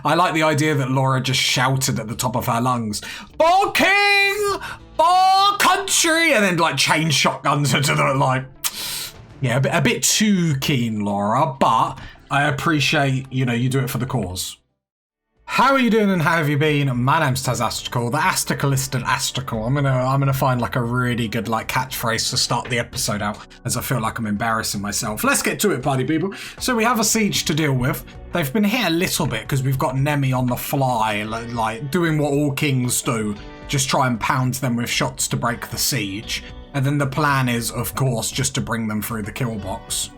I like the idea that Laura just shouted at the top of her lungs, "For king! For country!" and then like chain shotguns into the like. Yeah, a bit too keen, Laura, but I appreciate, you do it for the cause. How are you doing and how have you been? My name's Taz Astrical, the Astricalist and Astrical. I'm gonna find like a really good like catchphrase to start the episode out, as I feel like I'm embarrassing myself. Let's get to it, party people. So we have a siege to deal with. They've been hit a little bit because we've got Nemi on the fly, like doing what all kings do, just try and pound them with shots to break the siege. And then the plan is, of course, just to bring them through the kill box.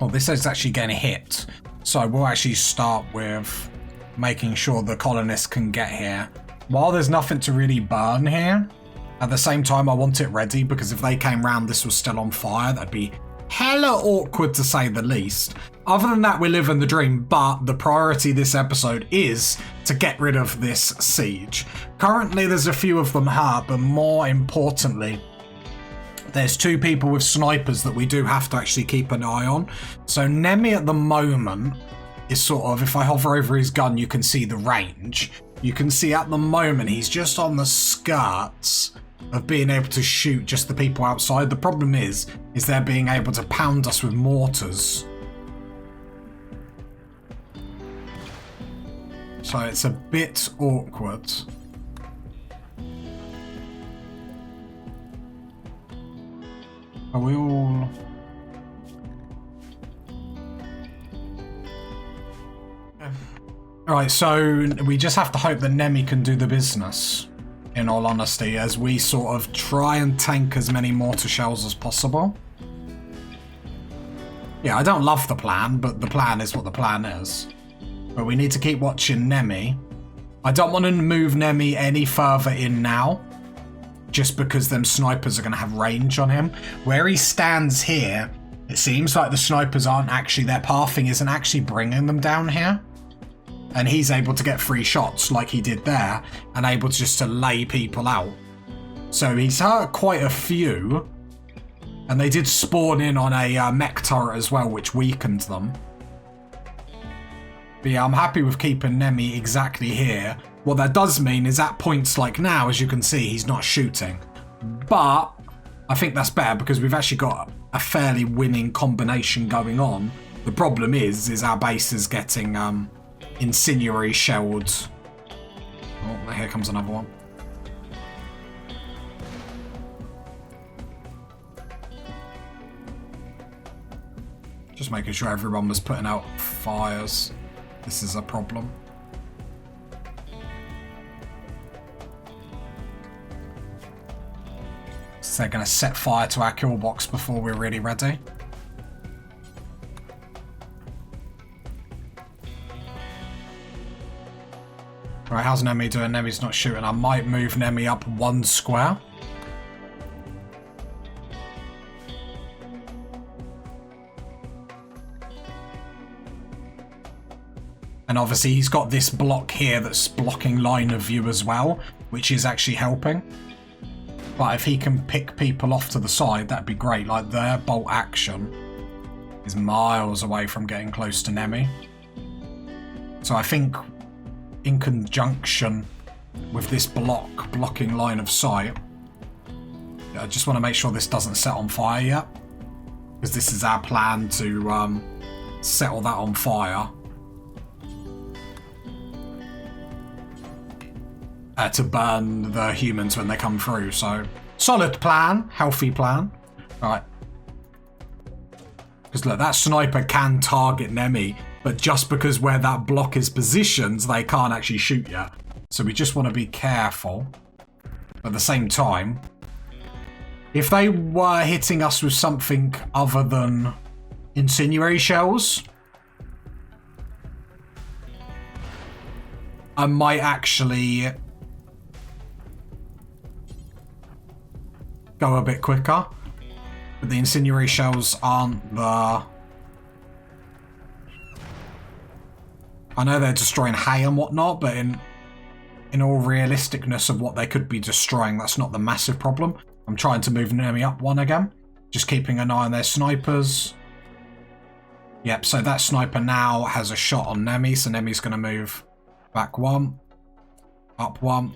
Oh, this is actually getting hit. So we'll actually start with making sure the colonists can get here. While there's nothing to really burn here, at the same time I want it ready, because if they came round this was still on fire, that'd be hella awkward to say the least. Other than that, we live in the dream, but the priority this episode is to get rid of this siege. Currently there's a few of them hurt, but more importantly, there's two people with snipers that we do have to actually keep an eye on. So Nemi at the moment is sort of, if I hover over his gun, you can see the range. You can see at the moment he's just on the skirts of being able to shoot just the people outside. The problem is they're being able to pound us with mortars. So it's a bit awkward. Are we all... Alright, so we just have to hope that Nemi can do the business, in all honesty, as we sort of try and tank as many mortar shells as possible. Yeah, I don't love the plan, but the plan is what the plan is. But we need to keep watching Nemi. I don't want to move Nemi any further in now, just because them snipers are going to have range on him. Where he stands here, it seems like the snipers aren't actually, their pathing isn't actually bringing them down here. And he's able to get free shots like he did there, and able just to lay people out. So he's hurt quite a few, and they did spawn in on a mech turret as well, which weakened them. But yeah, I'm happy with keeping Nemi exactly here. What that does mean is at points like now, as you can see, he's not shooting. But I think that's better because we've actually got a fairly winning combination going on. The problem is our base is getting incendiary shelled. Oh, here comes another one. Just making sure everyone was putting out fires. This is a problem. So they're going to set fire to our kill box before we're really ready. Right, how's Nemi doing? Nemi's not shooting. I might move Nemi up one square. And obviously he's got this block here that's blocking line of view as well, which is actually helping. But if he can pick people off to the side, that'd be great. Like their bolt action is miles away from getting close to Nemi. So I think in conjunction with this blocking line of sight, I just want to make sure this doesn't set on fire yet, because this is our plan to settle that on fire, to burn the humans when they come through. So solid plan, healthy plan. All right, because look, that sniper can target Nemi, but just because where that block is positioned, they can't actually shoot yet. So we just want to be careful. At the same time, if they were hitting us with something other than incendiary shells, I might actually go a bit quicker. But the incendiary shells aren't the... I know they're destroying hay and whatnot, but in all realisticness of what they could be destroying, that's not the massive problem. I'm trying to move Nemi up one again. Just keeping an eye on their snipers. Yep, so that sniper now has a shot on Nemi, so Nemi's going to move back 1, up 1,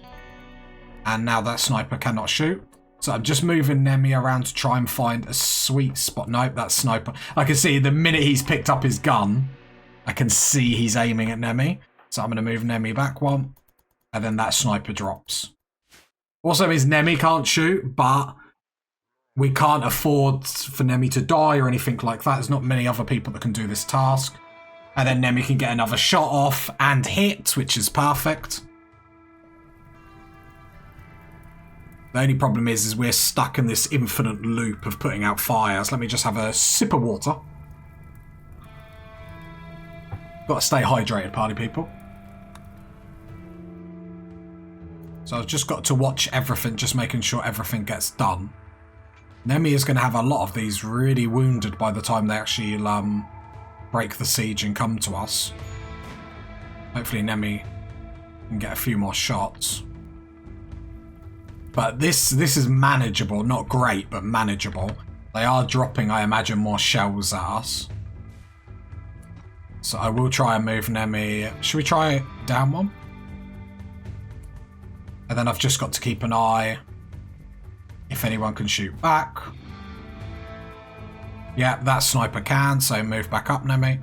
and now that sniper cannot shoot. So I'm just moving Nemi around to try and find a sweet spot. Nope, that sniper. I can see the minute he's picked up his gun, I can see he's aiming at Nemi. So I'm going to move Nemi back 1, and then that sniper drops. Also means Nemi can't shoot, but we can't afford for Nemi to die or anything like that. There's not many other people that can do this task. And then Nemi can get another shot off and hit, which is perfect. The only problem is we're stuck in this infinite loop of putting out fires. Let me just have a sip of water. Got to stay hydrated, party people. So I've just got to watch everything, just making sure everything gets done. Nemi is going to have a lot of these really wounded by the time they actually break the siege and come to us. Hopefully Nemi can get a few more shots. But this is manageable. Not great, but manageable. They are dropping, I imagine, more shells at us. So I will try and move Nemi. Should we try down 1? And then I've just got to keep an eye if anyone can shoot back. Yeah, that sniper can, so move back up, Nemi.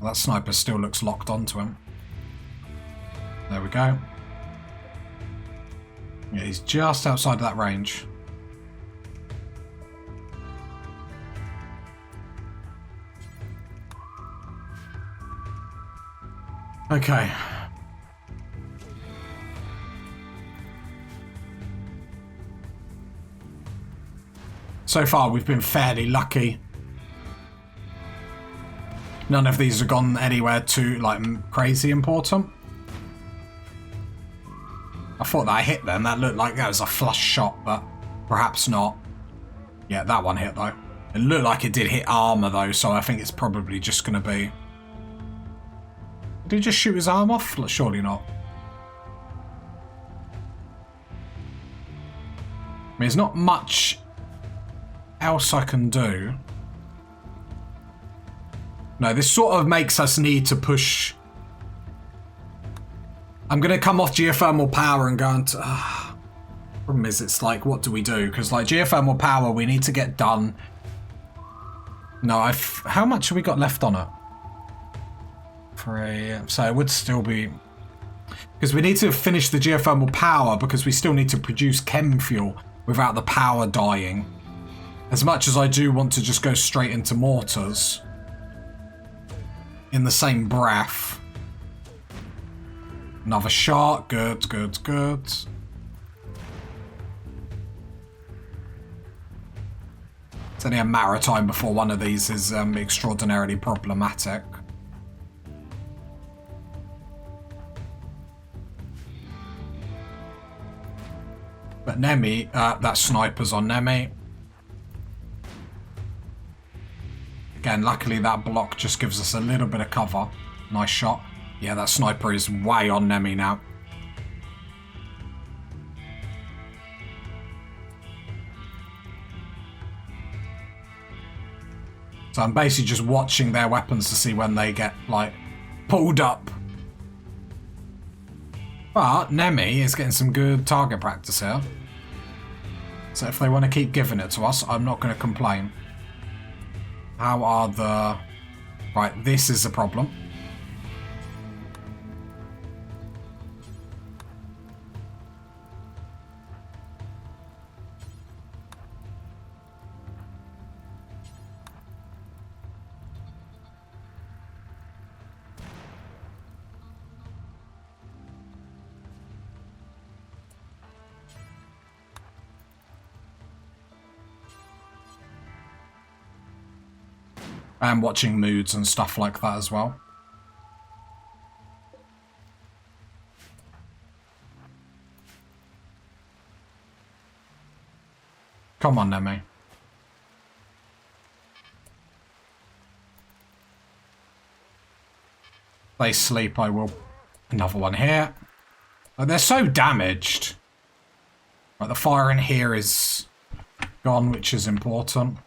That sniper still looks locked onto him. There we go. Yeah, he's just outside of that range. Okay. So far, we've been fairly lucky. None of these have gone anywhere too, like, crazy important. I thought that I hit them. That looked like that was a flush shot, but perhaps not. Yeah, that one hit, though. It looked like it did hit armor, though, so I think it's probably just going to be... Did he just shoot his arm off? Surely not. I mean, there's not much else I can do. No, this sort of makes us need to push. I'm going to come off geothermal power and go into... problem is, it's like, what do we do? Because, like, geothermal power, we need to get done. No, how much have we got left on it? 3. So it would still be... Because we need to finish the geothermal power because we still need to produce chem fuel without the power dying. As much as I do want to just go straight into mortars in the same breath. Another shot. Good, good, good. It's only a matter of time before one of these is extraordinarily problematic. But Nemi, that sniper's on Nemi. Again, luckily that block just gives us a little bit of cover. Nice shot. Yeah, that sniper is way on Nemi now. So I'm basically just watching their weapons to see when they get, like, pulled up. But Nemi is getting some good target practice here. So if they want to keep giving it to us, I'm not going to complain. How are the... Right, this is the problem. And watching moods and stuff like that as well. Come on, Nemi. They sleep, I will. Another one here. Oh, they're so damaged. Right, the fire in here is gone, which is important.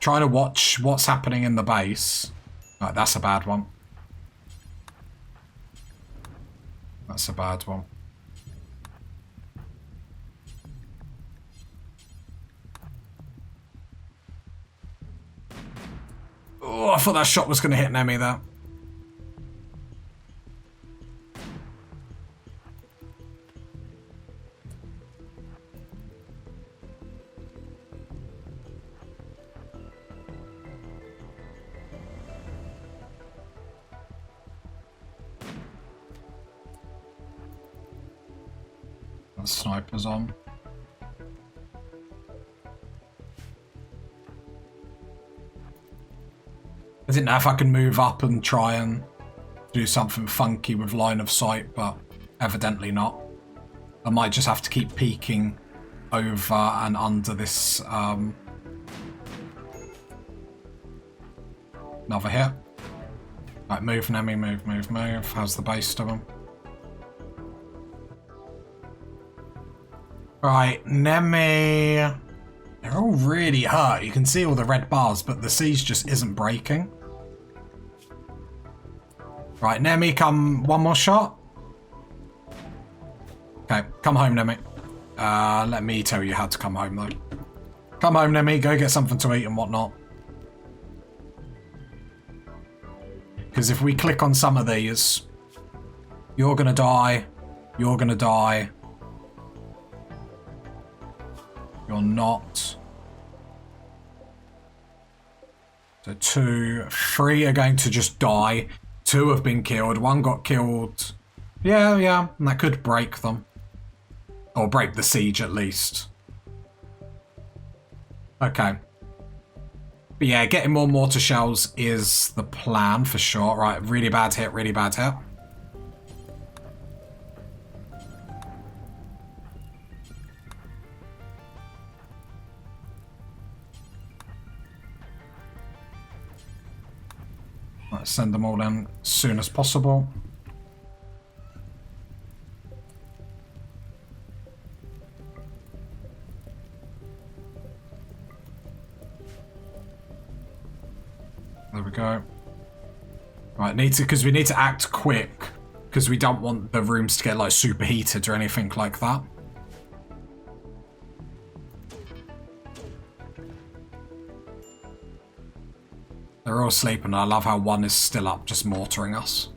trying to watch what's happening in the base. Right, that's a bad one. That's a bad one. Oh, I thought that shot was going to hit Nemi there. The sniper's on. I didn't know if I could move up and try and do something funky with line of sight, but evidently not. I might just have to keep peeking over and under this. Another hit. Right, move, Nemi, move, move, move. How's the base doing? Right, Nemi. They're all really hurt. You can see all the red bars, but the siege just isn't breaking. Right, Nemi, come one more shot. Okay, come home, Nemi. Let me tell you how to come home, though. Come home, Nemi. Go get something to eat and whatnot. Because if we click on some of these, you're going to die. You're going to die. You're not. So 2, 3 are going to just die. 2 have been killed. 1 got killed. Yeah, and that could break them. Or break the siege at least. Okay. But yeah, getting more mortar shells is the plan for sure. Right, really bad hit, really bad hit. Right, send them all in as soon as possible. There we go. Right, because we need to act quick, because we don't want the rooms to get like superheated or anything like that. They're all sleeping. I love how 1 is still up, just mortaring us.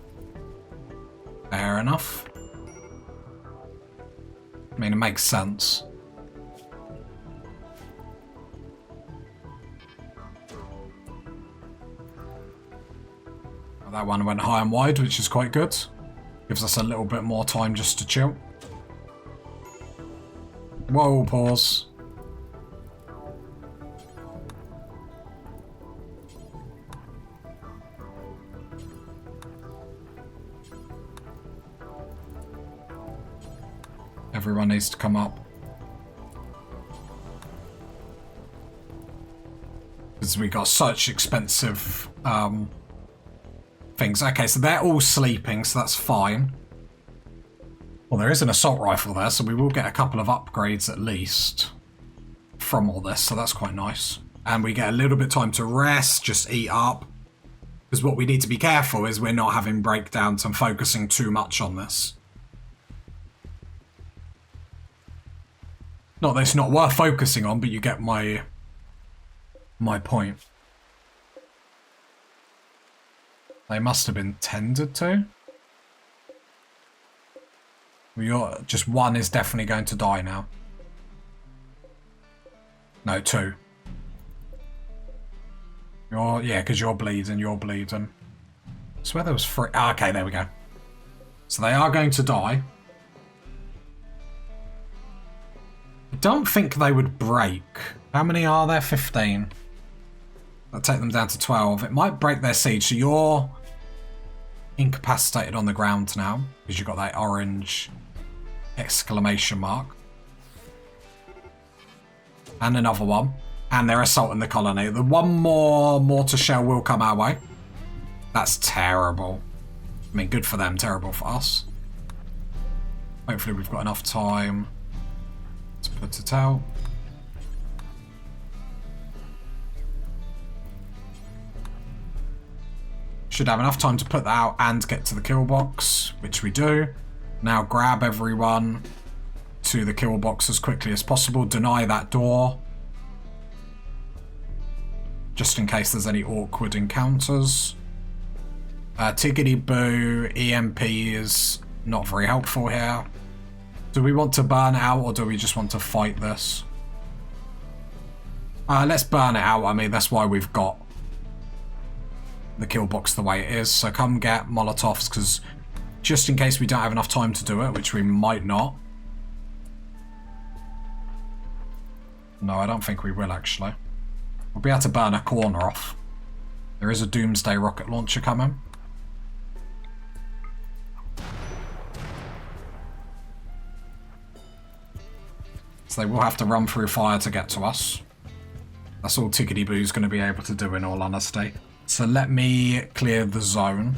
Fair enough. I mean, it makes sense. That one went high and wide, which is quite good. Gives us a little bit more time just to chill. Whoa, pause. Everyone needs to come up. Because we got such expensive things. Okay, so they're all sleeping, so that's fine. Well, there is an assault rifle there, so we will get a couple of upgrades at least from all this, so that's quite nice. And we get a little bit of time to rest, just eat up. Because what we need to be careful is we're not having breakdowns and focusing too much on this. Not that it's not worth focusing on, but you get my point. They must have been tended to. Just 1 is definitely going to die now. No, 2. Yeah, because you're bleeding, I swear there was 3. Ah, okay, there we go. So they are going to die. I don't think they would break. How many are there? 15. That'll take them down to 12. It might break their siege, so you're incapacitated on the ground now, because you've got that orange exclamation mark. And another one. And they're assaulting the colony. The 1 more mortar shell will come our way. That's terrible. I mean, good for them, terrible for us. Hopefully we've got enough time to put it out. Should have enough time to put that out and get to the kill box, which we do. Now grab everyone to the kill box as quickly as possible. Deny that door. Just in case there's any awkward encounters. Tiggity boo, EMP is not very helpful here. Do we want to burn it out or do we just want to fight this? Let's burn it out. I mean, that's why we've got the kill box the way it is. So come get Molotovs, because just in case we don't have enough time to do it, which we might not. No, I don't think we will actually. We'll be able to burn a corner off. There is a doomsday rocket launcher coming. So they will have to run through fire to get to us. That's all Tiggity Boo's going to be able to do, in all honesty. So let me clear the zone.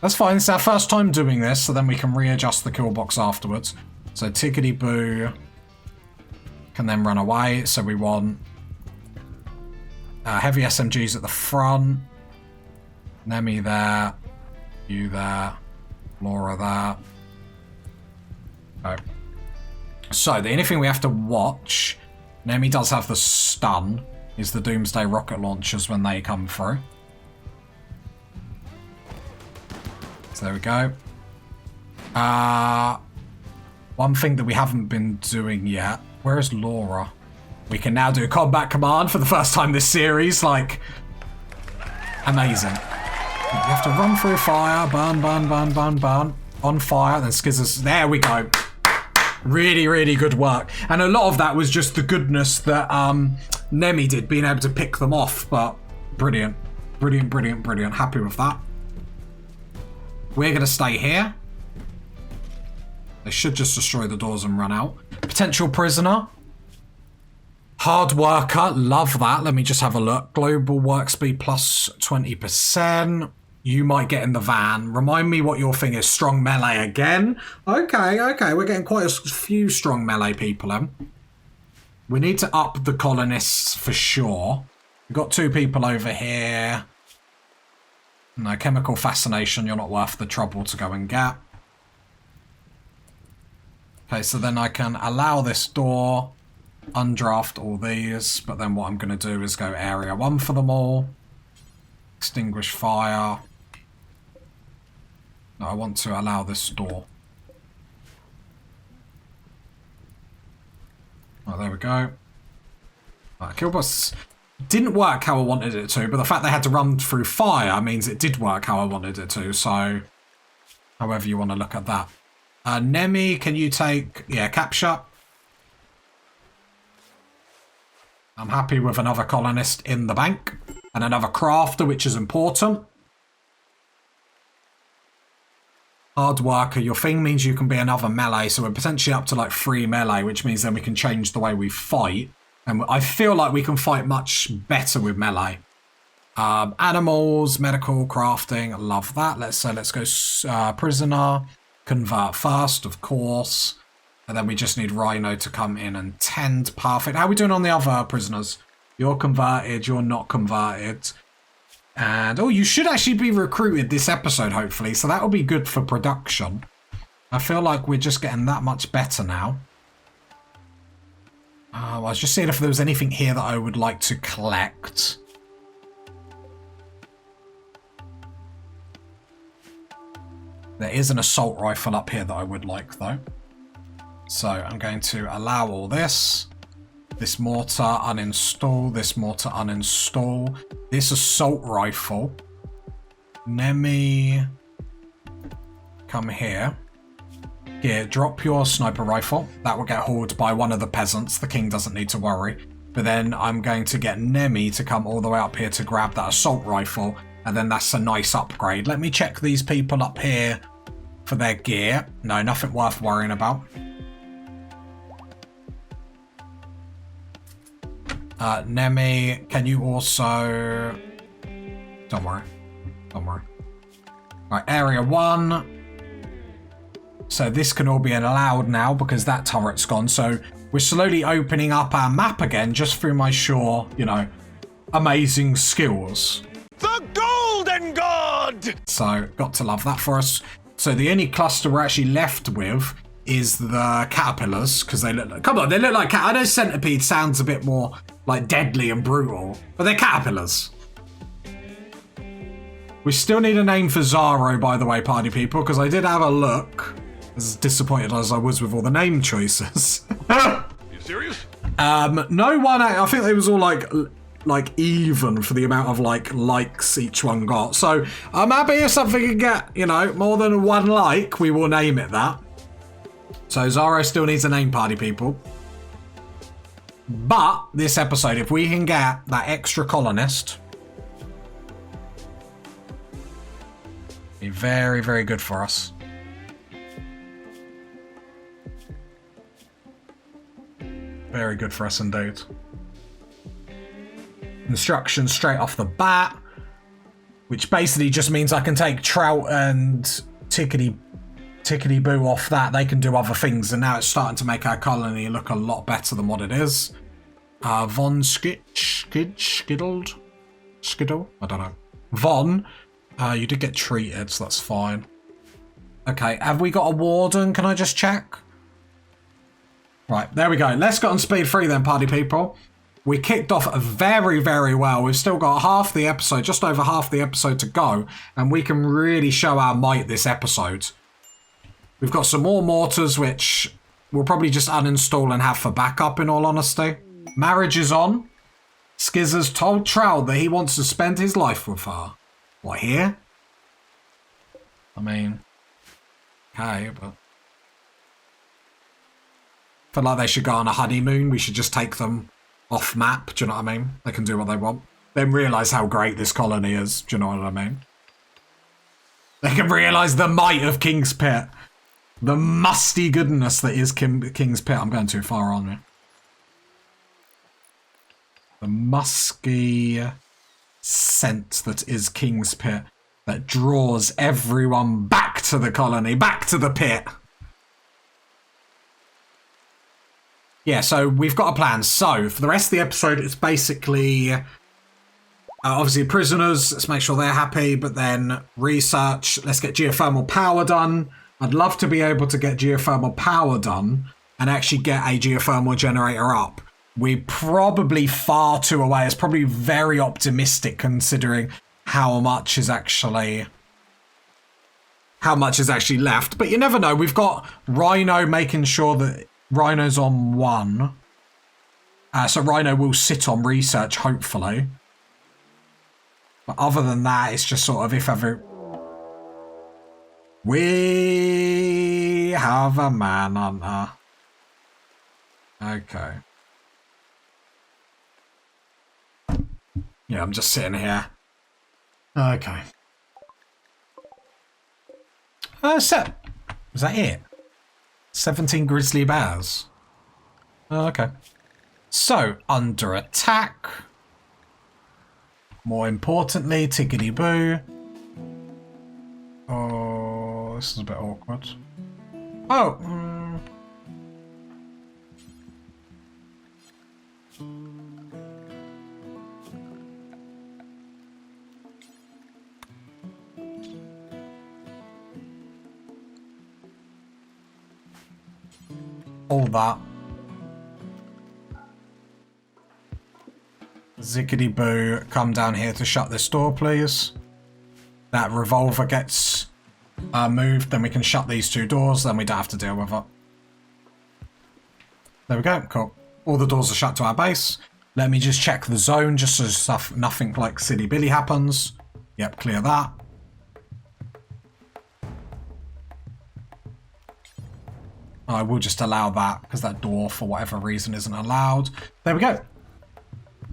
That's fine, it's our first time doing this, so then we can readjust the kill box afterwards. So Tiggity Boo can then run away. So we want heavy SMGs at the front. Nemi there. You there. Laura there. Okay. So the only thing we have to watch, Nemi does have the stun, is the Doomsday rocket launchers when they come through. So there we go. One thing that we haven't been doing yet. Where is Laura? We can now do combat command for the first time this series. Like, amazing. You have to run through fire, burn, burn, burn, burn, burn. On fire, then skizzers. There we go. Really, really good work. And a lot of that was just the goodness that Nemi did, being able to pick them off. But brilliant. Brilliant, brilliant, brilliant. Happy with that. We're going to stay here. They should just destroy the doors and run out. Potential prisoner. Hard worker. Love that. Let me just have a look. Global work speed plus 20%. You might get in the van. Remind me what your thing is. Strong melee again. Okay, okay. We're getting quite a few strong melee people in. We need to up the colonists for sure. We've got 2 people over here. No, chemical fascination. You're not worth the trouble to go and get. Okay, so then I can allow this door. Undraft all these. But then what I'm going to do is go area 1 for them all. Extinguish fire. No, I want to allow this door. Oh, there we go. Kill boss didn't work how I wanted it to, but the fact they had to run through fire means it did work how I wanted it to, so however you want to look at that. Nemi, can you take, capture? I'm happy with another colonist in the bank and another crafter, which is important. Hard worker, your thing means you can be another melee, so we're potentially up to like 3 melee, which means then we can change the way we fight. And I feel like we can fight much better with melee. Animals, medical, crafting, love that. Let's go prisoner, convert first, of course. And then we just need Rhino to come in and tend. Perfect. How are we doing on the other prisoners? You're converted, you're not converted. And, oh, you should actually be recruited this episode, hopefully. So that'll be good for production. I feel like we're just getting that much better now. I was just seeing if there was anything here that I would like to collect. There is an assault rifle up here that I would like, though. So I'm going to allow all this. This mortar, uninstall. This mortar, uninstall. This assault rifle. Nemi, come here. Here, drop your sniper rifle. That will get hauled by one of the peasants. The king doesn't need to worry. But then I'm going to get Nemi to come all the way up here to grab that assault rifle. And then that's a nice upgrade. Let me check these people up here for their gear. No, nothing worth worrying about. Nemi, can you also... Don't worry. Don't worry. Right, area 1. So this can all be allowed now because that turret's gone. So we're slowly opening up our map again just through my amazing skills. The Golden God! So, got to love that for us. So, the only cluster we're actually left with is the caterpillars, because they look like... Come on, they look like... I know centipede sounds a bit more, like, deadly and brutal, but they're caterpillars. We still need a name for Zaro, by the way, party people, because I did have a look, as disappointed as I was with all the name choices. You serious? No one... I think it was all, like even for the amount of likes each one got. So I'm happy if something can get, you know, more than one like, we will name it that. So Zaro still needs a name, party people. But this episode, if we can get that extra colonist, be very, very good for us. Very good for us indeed. Instructions straight off the bat, which basically just means I can take Trout and Tickety Boo off that. They can do other things, and now it's starting to make our colony look a lot better than what it is. Von Skittle? I don't know. Von, you did get treated, so that's fine. Okay, have we got a warden? Can I just check? Right, there we go. Let's get on speed 3 then, party people. We kicked off very, very well. We've still got half the episode, just over half the episode to go, and we can really show our might this episode. We've got some more mortars, which we'll probably just uninstall and have for backup, in all honesty. Marriage is on. Skizzer's told Trout that he wants to spend his life with her. What, here? I mean, okay, but... I feel like they should go on a honeymoon. We should just take them off map, do you know what I mean? They can do what they want. Then realise how great this colony is, do you know what I mean? They can realise the might of King's Pit. The musty goodness that is King's Pit. I'm going too far on me. The musky scent that is King's Pit that draws everyone back to the colony, back to the pit. Yeah, so we've got a plan. So for the rest of the episode, it's basically obviously prisoners. Let's make sure they're happy, but then research. Let's get geothermal power done. I'd love to be able to get geothermal power done and actually get a geothermal generator up. We're probably far too away. It's probably very optimistic considering how much is actually left. But you never know. We've got Rhino making sure that Rhino's on 1. So Rhino will sit on research, hopefully. But other than that, it's just sort of if ever... We have a man hunter. Okay. Yeah, I'm just sitting here. Okay. Set. Was that it? 17 grizzly bears. Oh, okay. So, under attack. More importantly, Tickety Boo. Oh, this is a bit awkward. Oh. All that. Zickety Boo, come down here to shut this door, please. That revolver gets moved, then we can shut these 2 doors, then we don't have to deal with it. There we go, cool. All the doors are shut to our base. Let me just check the zone, just so nothing like Silly Billy happens. Yep, clear that. I will just allow that, because that door, for whatever reason, isn't allowed. There we go.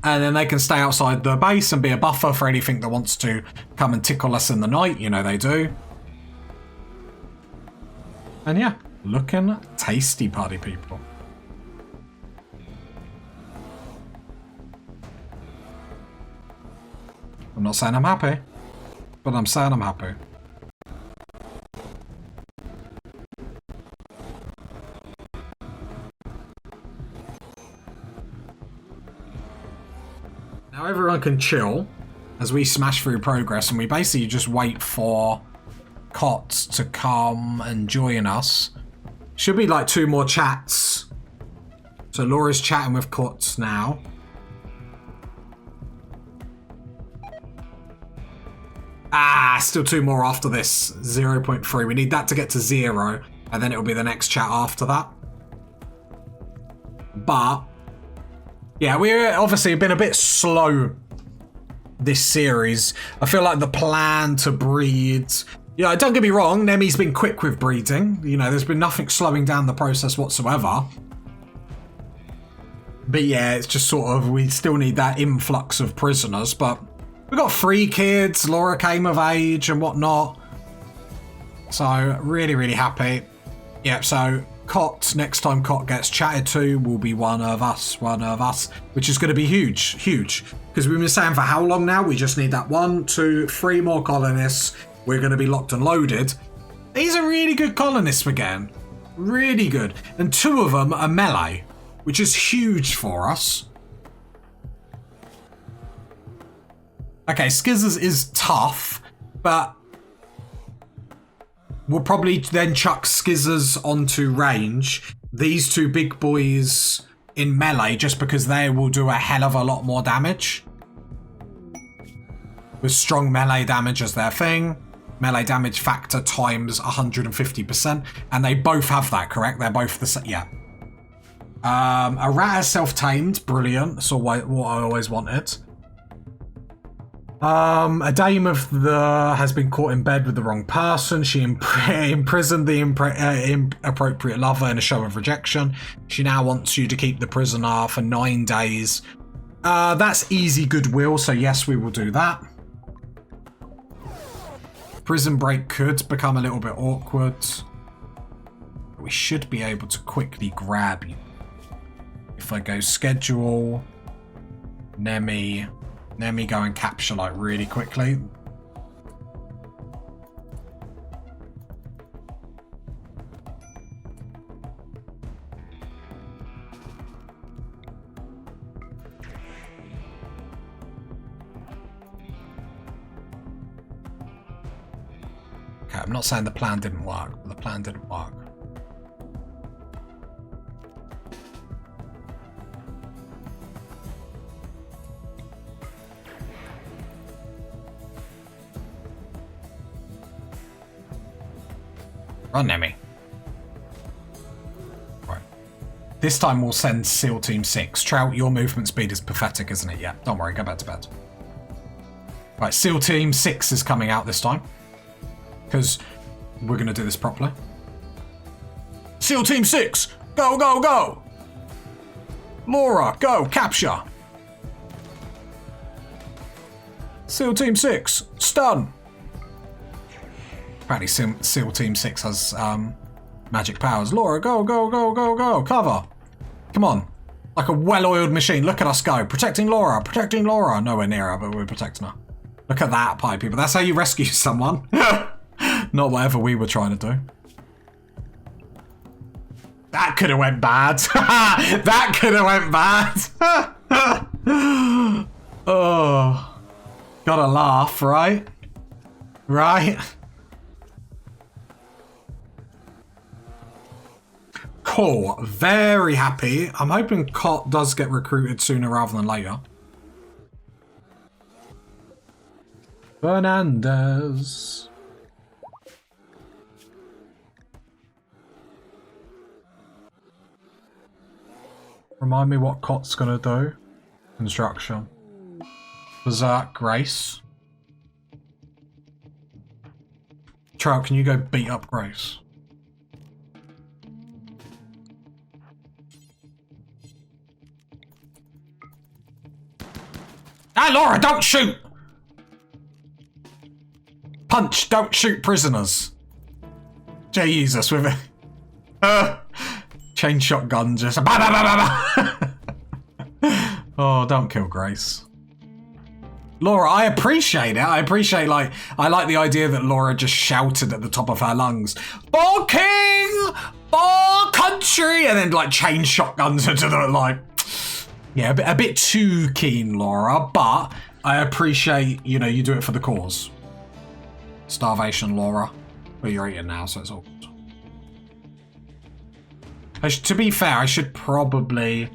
And then they can stay outside the base and be a buffer for anything that wants to come and tickle us in the night. You know they do. And yeah, looking tasty, party people. I'm not saying I'm happy, but I'm saying I'm happy. Now everyone can chill. as we smash through progress, and we basically just wait for Cot to come and join us. Should be like 2 more chats. So Laura's chatting with Cot now. Still 2 more after this. 0.3. We need that to get to 0, and then it'll be the next chat after that. But yeah, we're obviously been a bit slow this series. I feel like the plan to breed... Yeah, don't get me wrong, Nemi's been quick with breeding. You know, there's been nothing slowing down the process whatsoever. But yeah, it's just sort of, we still need that influx of prisoners. But we got 3 kids, Laura came of age and whatnot. So, really, really happy. Yeah, so Cot, next time Cot gets chatted to, will be one of us, which is going to be huge, huge. Because we've been saying for how long now? We just need that 1, 2, 3 more colonists. We're going to be locked and loaded. These are really good colonists we're getting. Really good. And 2 of them are melee, which is huge for us. Okay, Skizzers is tough, but we'll probably then chuck Skizzers onto range. These 2 big boys in melee, just because they will do a hell of a lot more damage. With strong melee damage as their thing. Melee damage factor times 150%. And they both have that, correct? They're both the same. Yeah. A rat is self-tamed. Brilliant. That's what I always wanted. A dame of the has been caught in bed with the wrong person. She imprisoned the inappropriate lover in a show of rejection. She now wants you to keep the prisoner for 9 days. That's easy goodwill, so yes, we will do that. Prison break could become a little bit awkward. We should be able to quickly grab you. If I go schedule, Nemi go and capture like really quickly. Okay, I'm not saying the plan didn't work, but the plan didn't work. Run, Nemi. Right. This time we'll send SEAL Team 6. Trout, your movement speed is pathetic, isn't it? Yeah, don't worry, go back to bed. Right, SEAL Team 6 is coming out this time. Because we're going to do this properly. SEAL Team 6! Go, go, go! Laura, go, capture! SEAL Team 6, stun! Apparently SEAL Team 6 has magic powers. Laura, go, go, go, go, go, cover! Come on. Like a well-oiled machine. Look at us go. Protecting Laura, protecting Laura. Nowhere near her, but we're protecting her. Look at that, pie people. That's how you rescue someone. Not whatever we were trying to do. That could have went bad. That could have went bad. Oh. Gotta laugh, right? Right? Cool. Very happy. I'm hoping Cot does get recruited sooner rather than later. Fernandez. Remind me what Cot's gonna do. Construction. Berserk Grace. Trout, can you go beat up Grace? Ah, Laura, don't shoot! Punch, don't shoot prisoners. Jesus, with it. Chain shotgun, just... Bah, bah, bah, bah, bah. Oh, don't kill Grace. Laura, I appreciate it. I appreciate, like, I like the idea that Laura just shouted at the top of her lungs, "For King! For country!" And then, like, chain shotguns her to the, like... Yeah, a bit too keen, Laura, but I appreciate, you know, you do it for the cause. Starvation, Laura. But you're eating now, so it's all good. To be fair, I should probably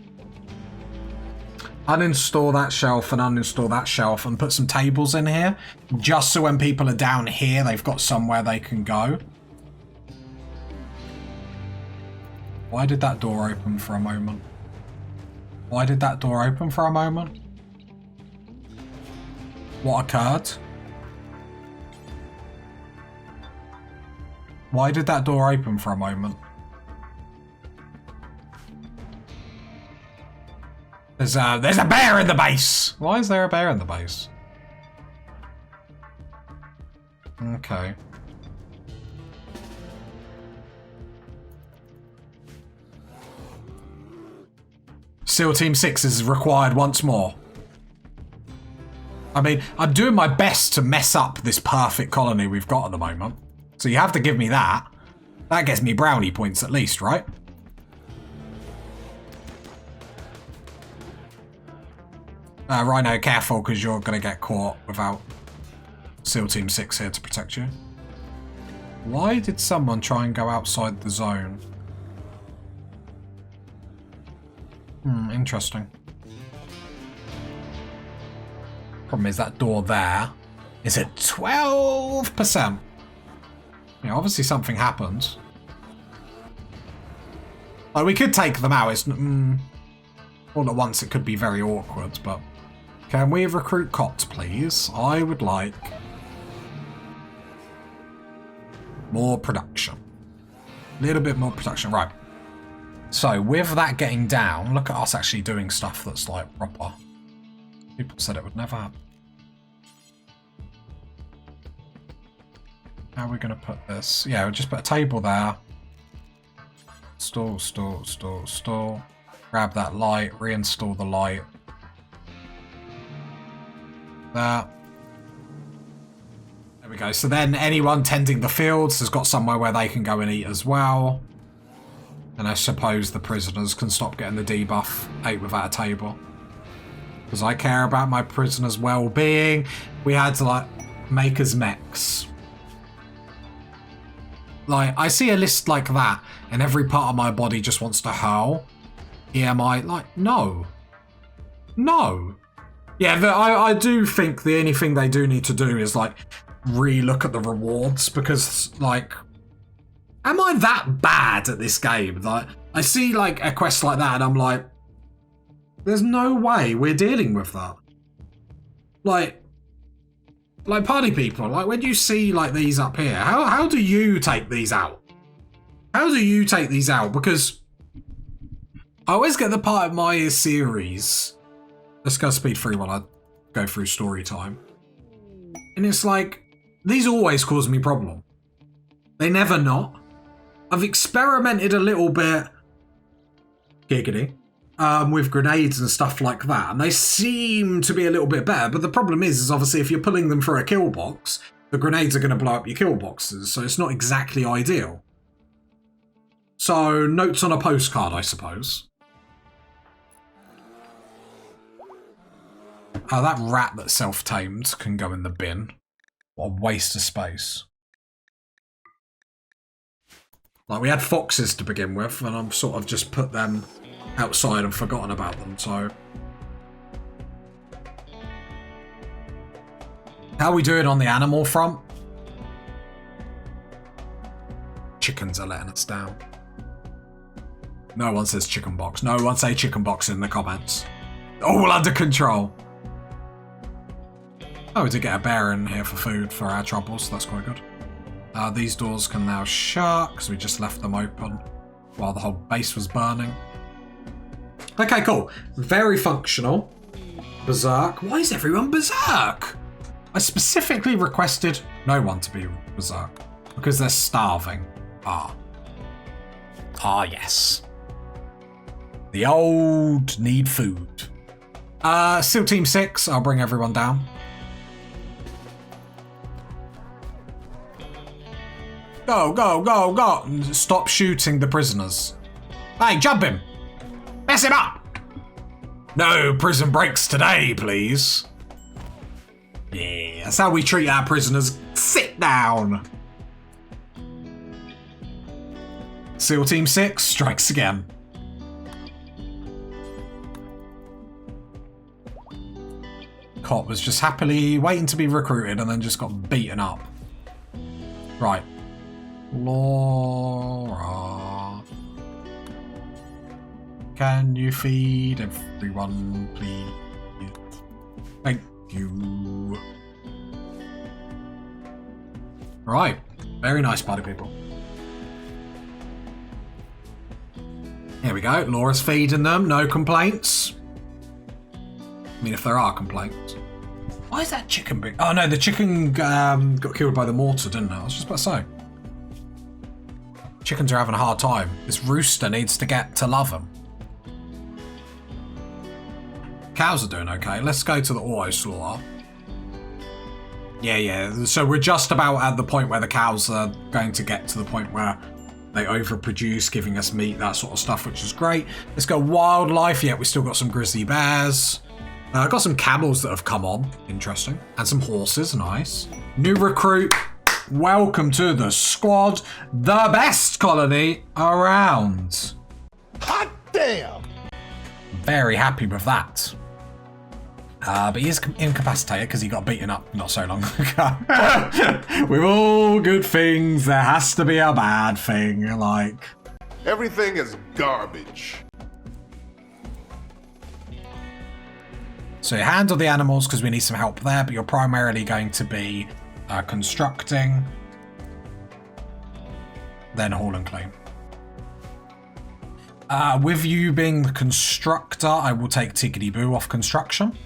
uninstall that shelf and uninstall that shelf and put some tables in here, just so when people are down here, they've got somewhere they can go. Why did that door open for a moment? Why did that door open for a moment? What occurred? Why did that door open for a moment? There's a bear in the base! Why is there a bear in the base? Okay. SEAL Team 6 is required once more. I mean, I'm doing my best to mess up this perfect colony we've got at the moment. So you have to give me that. That gets me brownie points at least, right? Rhino, careful, because you're going to get caught without SEAL Team 6 here to protect you. Why did someone try and go outside the zone? Interesting. Problem is that door there is at 12%. Yeah, obviously something happened. Like, we could take them out. It's all at once. It could be very awkward, but can we recruit cops, please? I would like more production. A little bit more production, right? So with that getting down, look at us actually doing stuff that's like proper. People said it would never happen. How are we going to put this? Yeah, we'll just put a table there. Store. Grab that light, reinstall the light. There. There we go. So then anyone tending the fields has got somewhere where they can go and eat as well. And I suppose the prisoners can stop getting the debuff, ate without a table. Because I care about my prisoners' well-being. We had to, like, make us mechs. Like, I see a list like that, and every part of my body just wants to hurl. EMI, like, no. No. Yeah, I do think the only thing they do need to do is, like, re-look at the rewards, because, like, am I that bad at this game? Like, I see, like, a quest like that, and I'm like, there's no way we're dealing with that. Like party people, like, when you see, like, these up here, how do you take these out? How do you take these out? Because I always get the part of my series. Let's go speed through while I go through story time. And it's like, these always cause me problem. They never not. I've experimented a little bit, giggity, with grenades and stuff like that, and they seem to be a little bit better, but the problem is obviously if you're pulling them through a kill box, the grenades are going to blow up your kill boxes, so it's not exactly ideal. So, notes on a postcard, I suppose. That rat that's self-tamed can go in the bin. What a waste of space. Like, we had foxes to begin with, and I've sort of just put them outside and forgotten about them, so. How are we doing on the animal front? Chickens are letting us down. No one says chicken box. No one say chicken box in the comments. All under control. Oh, we did get a bear in here for food for our troubles, so that's quite good. These doors can now shut, because we just left them open while the whole base was burning. Okay, cool. Very functional. Berserk. Why is everyone berserk? I specifically requested no one to be berserk, because they're starving. Ah, yes. The old need food. SEAL Team 6, I'll bring everyone down. Go, go, go, go. Stop shooting the prisoners. Hey, jump him. Mess him up. No prison breaks today, please. Yeah, that's how we treat our prisoners. Sit down. SEAL Team 6 strikes again. Cop was just happily waiting to be recruited and then just got beaten up. Right. Laura. Can you feed everyone, please? Thank you. Right. Very nice, party people. Here we go. Laura's feeding them. No complaints. I mean, if there are complaints. Why is that chicken big? Oh, no, the chicken got killed by the mortar, didn't it? I was just about to say. Chickens are having a hard time. This rooster needs to get to love them. Cows are doing okay. Let's go to the auto slaughter. Yeah. So we're just about at the point where the cows are going to get to the point where they overproduce, giving us meat, that sort of stuff, which is great. Let's go wildlife. Yeah, we still got some grizzly bears. I've got some camels that have come on. Interesting. And some horses. Nice. New recruit. Welcome to the squad. The best colony around. Hot damn! Very happy with that. But he is incapacitated because he got beaten up not so long ago. With all good things, there has to be a bad thing. Like, everything is garbage. So you handle the animals because we need some help there, but you're primarily going to be constructing, then haul and clean. With you being the constructor, I will take Tickety Boo off construction.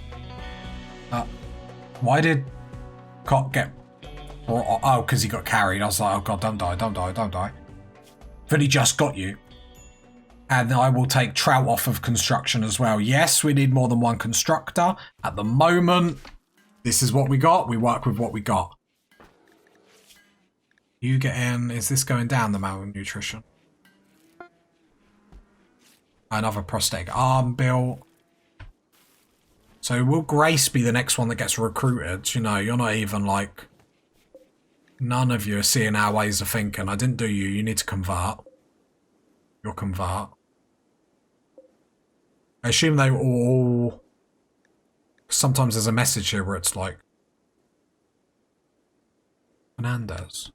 Why did Cop get brought on? Oh, because he got carried. I was like, oh god, don't die. But he just got you. And I will take Trout off of construction as well. Yes, we need more than one constructor. At the moment, this is what we got. We work with what we got. You get in. Is this going down, the malnutrition? Another prosthetic arm built. So will Grace be the next one that gets recruited? You know, you're not even like... None of you are seeing our ways of thinking. I didn't do you. You need to convert. You'll convert. I assume they all... Sometimes there's a message here where it's like... Fernandez.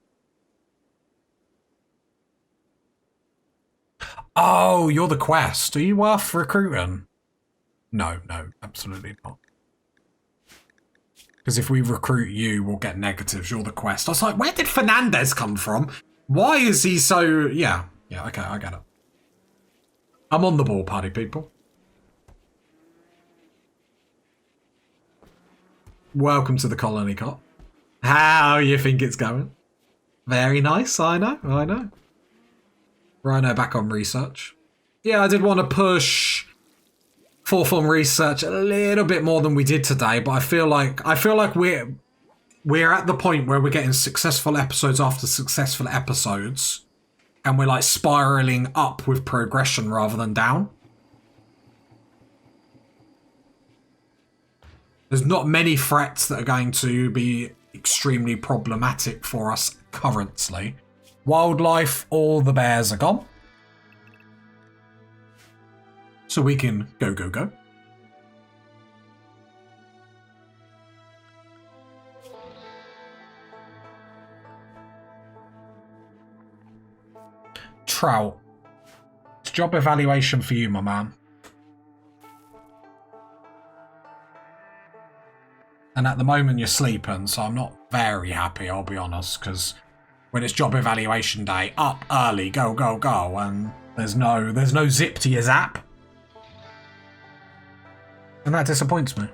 Oh, you're the quest. Are you worth recruiting? No, absolutely not. Because if we recruit you, we'll get negatives. You're the quest. I was like, where did Fernandez come from? Why is he so... Yeah, okay, I get it. I'm on the ball, party people. Welcome to the colony, Cop. How you think it's going? Very nice, I know. Rhino back on research. Yeah, I did want to push fourth on research a little bit more than we did today, but I feel like we're at the point where we're getting successful episodes after successful episodes, and we're like spiraling up with progression rather than down. There's not many threats that are going to be extremely problematic for us currently. Wildlife, all the bears are gone. So we can go. Trout. It's job evaluation for you, my man. And at the moment you're sleeping, so I'm not very happy, I'll be honest, because when it's job evaluation day, up early, go, and there's no zip to your zap. And that disappoints me.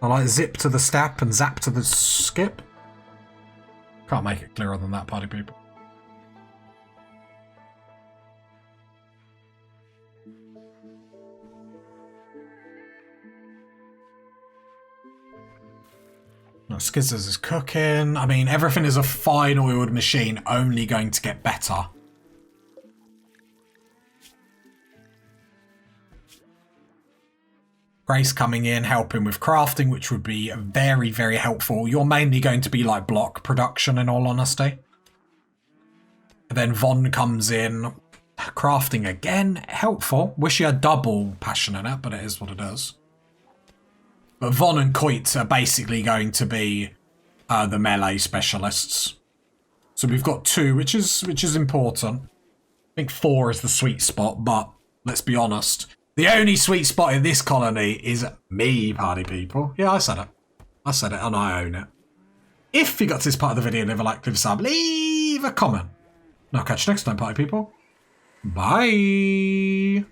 I like zip to the step and zap to the skip. Can't make it clearer than that, party people. Skizzers is cooking. I mean, everything is a fine oiled machine, only going to get better. Grace coming in, helping with crafting, which would be very, very helpful. You're mainly going to be like block production, in all honesty. And then Von comes in, crafting again, helpful. Wish you had double passion in it, but it is what it is. But Von and Coit are basically going to be the melee specialists. So we've got 2, which is important. I think 4 is the sweet spot, but let's be honest. The only sweet spot in this colony is me, party people. Yeah, I said it. I said it, and I own it. If you got to this part of the video, leave a like, leave a sub, leave a comment. And I'll catch you next time, party people. Bye.